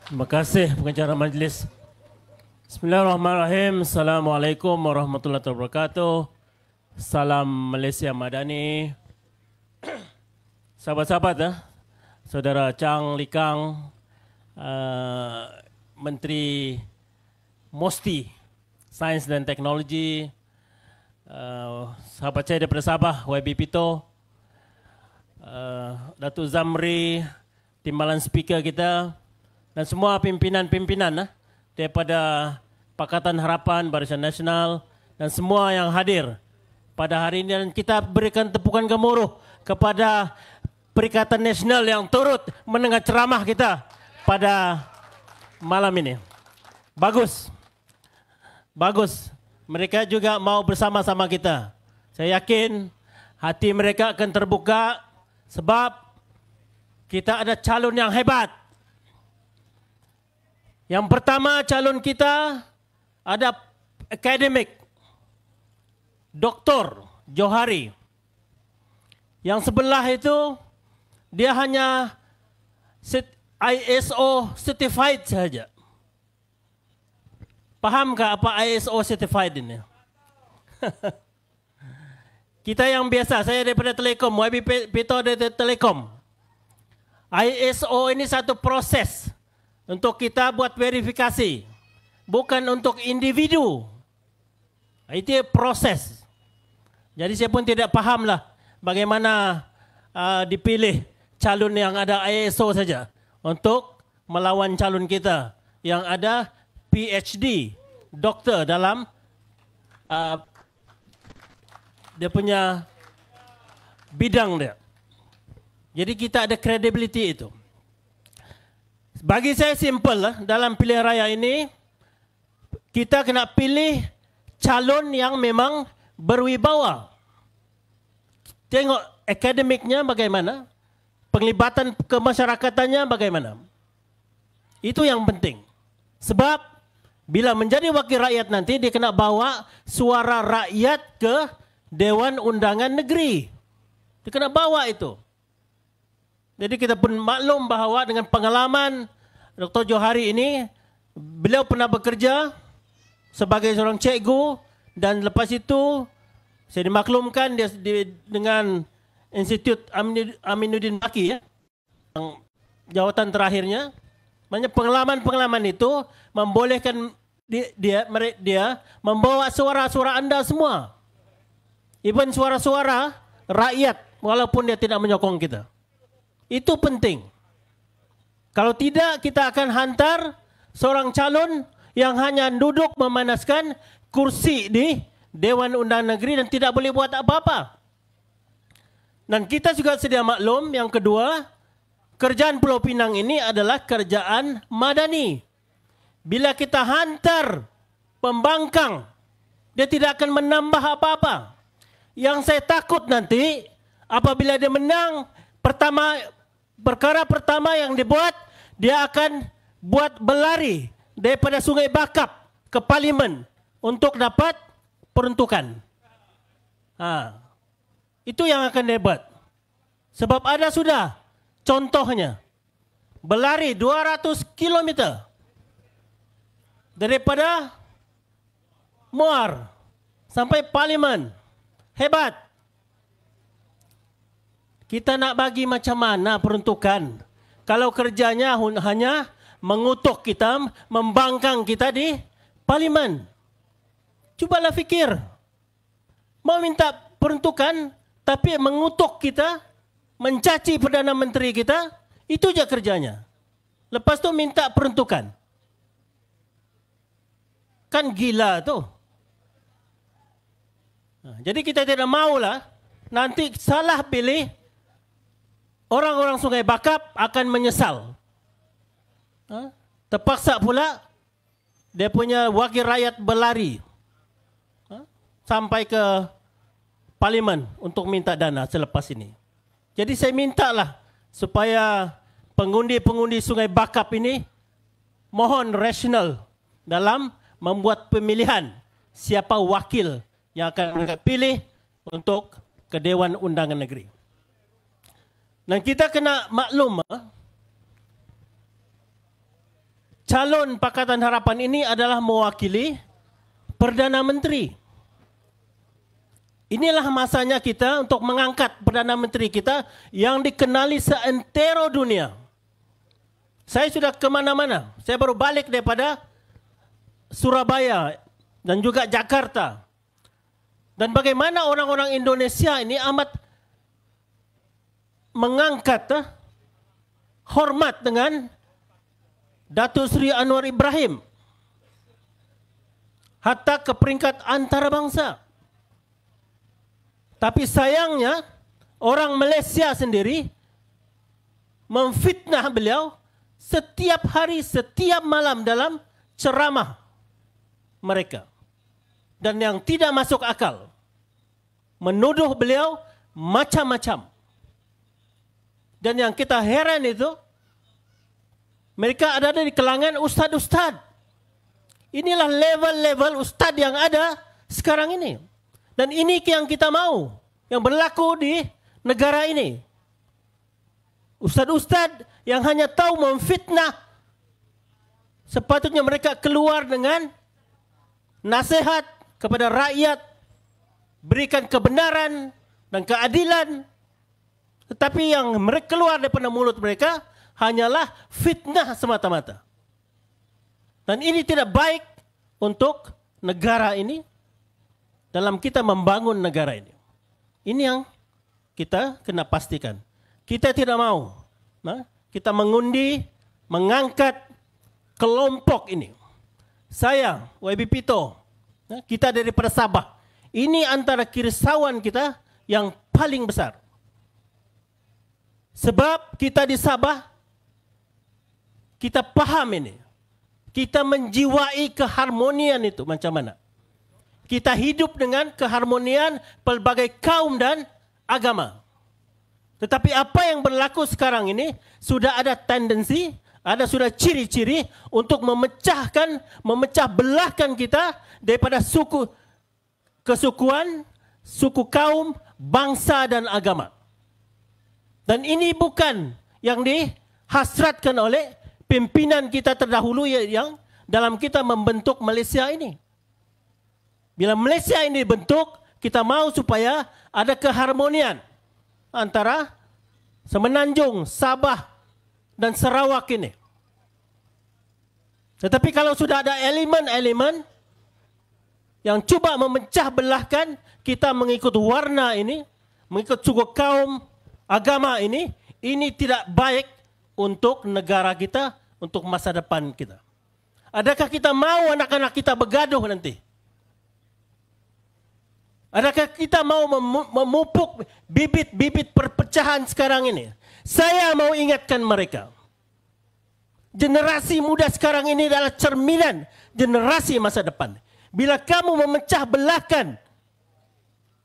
Terima kasih pengacara majlis. Bismillahirrahmanirrahim. Assalamualaikum warahmatullahi wabarakatuh. Salam Malaysia Madani. Sahabat-sahabat, Saudara Chang Likang, Menteri Mosti Sains dan Teknologi, sahabat saya daripada Sabah, YB Pito, Datuk Zamri, timbalan speaker kita, dan semua pimpinan-pimpinan daripada Pakatan Harapan, Barisan Nasional, dan semua yang hadir pada hari ini. Dan kita berikan tepukan gemuruh kepada Perikatan Nasional yang turut mendengar ceramah kita pada malam ini. Bagus. Bagus. Mereka juga mau bersama-sama kita. Saya yakin hati mereka akan terbuka sebab kita ada calon yang hebat. Yang pertama, calon kita ada akademik Dr. Johari. Yang sebelah itu dia hanya ISO certified saja. Pahamkah apa ISO certified ini? Kita yang biasa, saya daripada Telekom, YB Pito dari Telekom. ISO ini satu proses untuk kita buat verifikasi, bukan untuk individu. Itu proses. Jadi saya pun tidak pahamlah bagaimana dipilih calon yang ada ISO saja untuk melawan calon kita yang ada PhD, doktor dalam dia punya bidang dia. Jadi kita ada credibility itu. Bagi saya simple lah, dalam pilihan raya ini kita kena pilih calon yang memang berwibawa. Tengok akademiknya bagaimana, penglibatan kemasyarakatannya bagaimana. Itu yang penting. Sebab bila menjadi wakil rakyat nanti dia kena bawa suara rakyat ke Dewan Undangan Negeri. Dia kena bawa itu. Jadi kita pun maklum bahawa dengan pengalaman Dr. Johari ini, beliau pernah bekerja sebagai seorang cikgu dan lepas itu saya dimaklumkan dengan Institut Aminuddin Baki, ya, jawatan terakhirnya. Banyak pengalaman-pengalaman itu membolehkan dia membawa suara-suara anda semua. Even suara-suara rakyat walaupun dia tidak menyokong kita. Itu penting. Kalau tidak, kita akan hantar seorang calon yang hanya duduk memanaskan kursi di Dewan Undangan Negeri dan tidak boleh buat apa-apa. Dan kita juga sedia maklum, yang kedua, kerjaan Pulau Pinang ini adalah kerjaan madani. Bila kita hantar pembangkang, dia tidak akan menambah apa-apa. Yang saya takut nanti, apabila dia menang, perkara pertama yang dibuat, dia akan buat berlari daripada Sungai Bakap ke Parlimen untuk dapat peruntukan. Itu yang akan dia buat. Sebab ada sudah contohnya. Berlari 200 km daripada Muar sampai Parlimen. Hebat. Kita nak bagi macam mana peruntukan? Kalau kerjanya hanya mengutuk kita, membangkang kita di Parlimen. Cubalah fikir. Mau minta peruntukan, tapi mengutuk kita, mencaci Perdana Menteri kita, itu je kerjanya. Lepas tu minta peruntukan. Kan gila tu. Jadi kita tidak maulah nanti salah pilih, orang-orang Sungai Bakap akan menyesal. Terpaksa pula dia punya wakil rakyat berlari sampai ke Parlimen untuk minta dana selepas ini. Jadi saya mintalah supaya pengundi-pengundi Sungai Bakap ini mohon rasional dalam membuat pemilihan siapa wakil yang akan mereka pilih untuk ke Dewan Undangan Negeri. Dan kita kena maklum, calon Pakatan Harapan ini adalah mewakili Perdana Menteri. Inilah masanya kita untuk mengangkat Perdana Menteri kita yang dikenali seantero dunia. Saya sudah kemana-mana. Saya baru balik daripada Surabaya dan juga Jakarta. Dan bagaimana orang-orang Indonesia ini amat mengangkat hormat dengan Datuk Seri Anwar Ibrahim hatta ke peringkat antarabangsa. Tapi sayangnya orang Malaysia sendiri memfitnah beliau setiap hari, setiap malam dalam ceramah mereka. Dan yang tidak masuk akal, menuduh beliau macam-macam. Dan yang kita heran itu, mereka ada di kalangan ustad-ustad. Inilah level-level ustad yang ada sekarang ini. Dan ini yang kita mau, yang berlaku di negara ini. Ustad-ustad yang hanya tahu memfitnah, sepatutnya mereka keluar dengan nasihat kepada rakyat, berikan kebenaran dan keadilan. Tetapi yang mereka keluar daripada mulut mereka hanyalah fitnah semata-mata. Dan ini tidak baik untuk negara ini, dalam kita membangun negara ini. Ini yang kita kena pastikan. Kita tidak mau kita mengundi, mengangkat kelompok ini. Saya, YB Pito, kita daripada Sabah. Ini antara kerisauan kita yang paling besar. Sebab kita di Sabah, kita paham ini. Kita menjiwai keharmonian itu macam mana. Kita hidup dengan keharmonian pelbagai kaum dan agama. Tetapi apa yang berlaku sekarang ini, sudah ada tendensi, sudah ciri-ciri untuk memecah belahkan kita daripada suku, kesukuan, suku kaum, bangsa dan agama. Dan ini bukan yang dihasratkan oleh pimpinan kita terdahulu yang dalam kita membentuk Malaysia ini. Bila Malaysia ini dibentuk, kita mau supaya ada keharmonian antara Semenanjung, Sabah dan Sarawak ini. Tetapi kalau sudah ada elemen-elemen yang cuba memecah belahkan kita mengikut warna ini, mengikut suku kaum, agama ini tidak baik untuk negara kita, untuk masa depan kita. Adakah kita mau anak-anak kita bergaduh nanti? Adakah kita mau memupuk bibit-bibit perpecahan sekarang ini? Saya mau ingatkan mereka. Generasi muda sekarang ini adalah cerminan generasi masa depan. Bila kamu memecah belahkan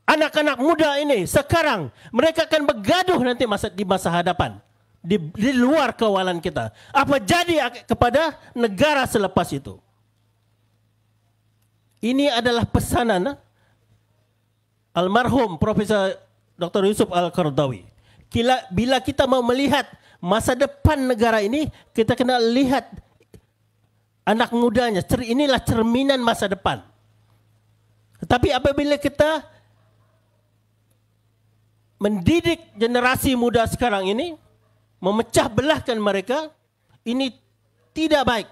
anak-anak muda ini sekarang, mereka akan bergaduh nanti di masa hadapan. Di luar kawalan kita. Apa jadi kepada negara selepas itu? Ini adalah pesanan almarhum Profesor Dr. Yusuf Al-Qaradawi. Bila kita mau melihat masa depan negara ini, kita kena lihat anak mudanya. Inilah cerminan masa depan. Tetapi apabila kita mendidik generasi muda sekarang ini, memecah belahkan mereka, ini tidak baik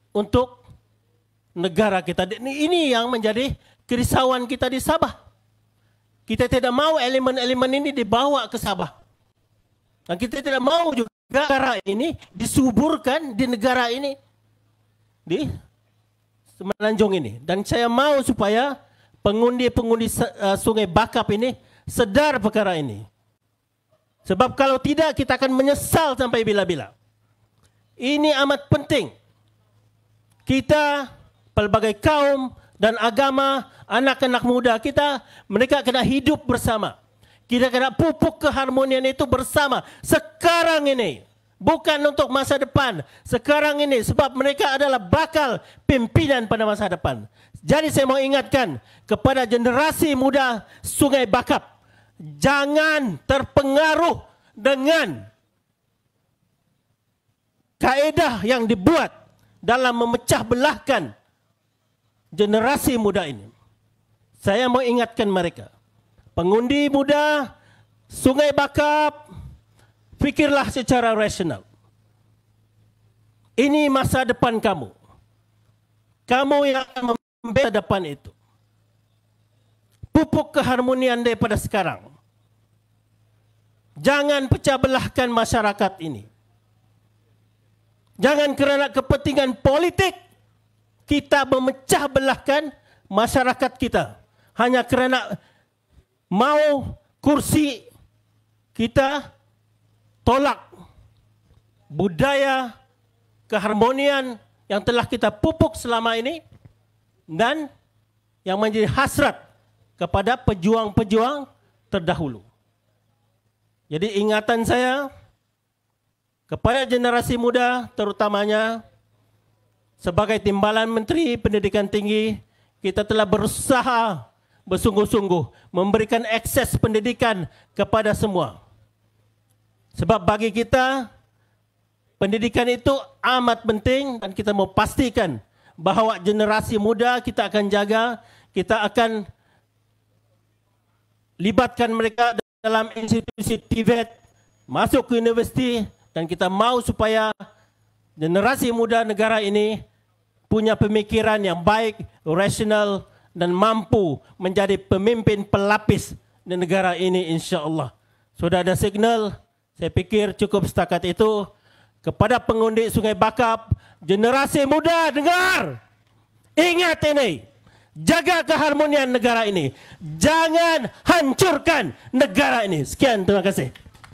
untuk negara kita. Ini yang menjadi kerisauan kita di Sabah. Kita tidak mau elemen-elemen ini dibawa ke Sabah. Dan kita tidak mau juga negara ini disuburkan di negara ini. Di Semenanjung ini. Dan saya mau supaya pengundi-pengundi Sungai Bakap ini sedar perkara ini. Sebab kalau tidak kita akan menyesal sampai bila-bila. Ini amat penting. Kita, pelbagai kaum dan agama, anak-anak muda kita, mereka kena hidup bersama. Kita kena pupuk keharmonian itu bersama. Sekarang ini. Bukan untuk masa depan. Sekarang ini. Sebab mereka adalah bakal pimpinan pada masa depan. Jadi saya mau ingatkan kepada generasi muda Sungai Bakap. Jangan terpengaruh dengan kaedah yang dibuat dalam memecah belahkan generasi muda ini. Saya mau ingatkan mereka, pengundi muda Sungai Bakap, fikirlah secara rasional. Ini masa depan kamu. Kamu yang akan membela depan itu. Pupuk keharmonian daripada sekarang. Jangan pecah belahkan masyarakat ini. Jangan kerana kepentingan politik kita memecah belahkan masyarakat kita. Hanya kerana mau kursi, kita tolak budaya keharmonian yang telah kita pupuk selama ini dan yang menjadi hasrat kepada pejuang-pejuang terdahulu. Jadi ingatan saya kepada generasi muda, terutamanya sebagai timbalan Menteri Pendidikan Tinggi, kita telah berusaha bersungguh-sungguh memberikan akses pendidikan kepada semua. Sebab bagi kita, pendidikan itu amat penting dan kita mau pastikan bahawa generasi muda kita akan jaga, kita akan libatkan mereka dalam institusi TVET, masuk ke universiti, dan kita mau supaya generasi muda negara ini punya pemikiran yang baik, rasional dan mampu menjadi pemimpin pelapis di negara ini insya-Allah. Sudah ada signal, saya pikir cukup setakat itu. Kepada pengundi Sungai Bakap, generasi muda dengar. Ingat ini, jaga keharmonian negara ini. Jangan hancurkan negara ini. Sekian, terima kasih.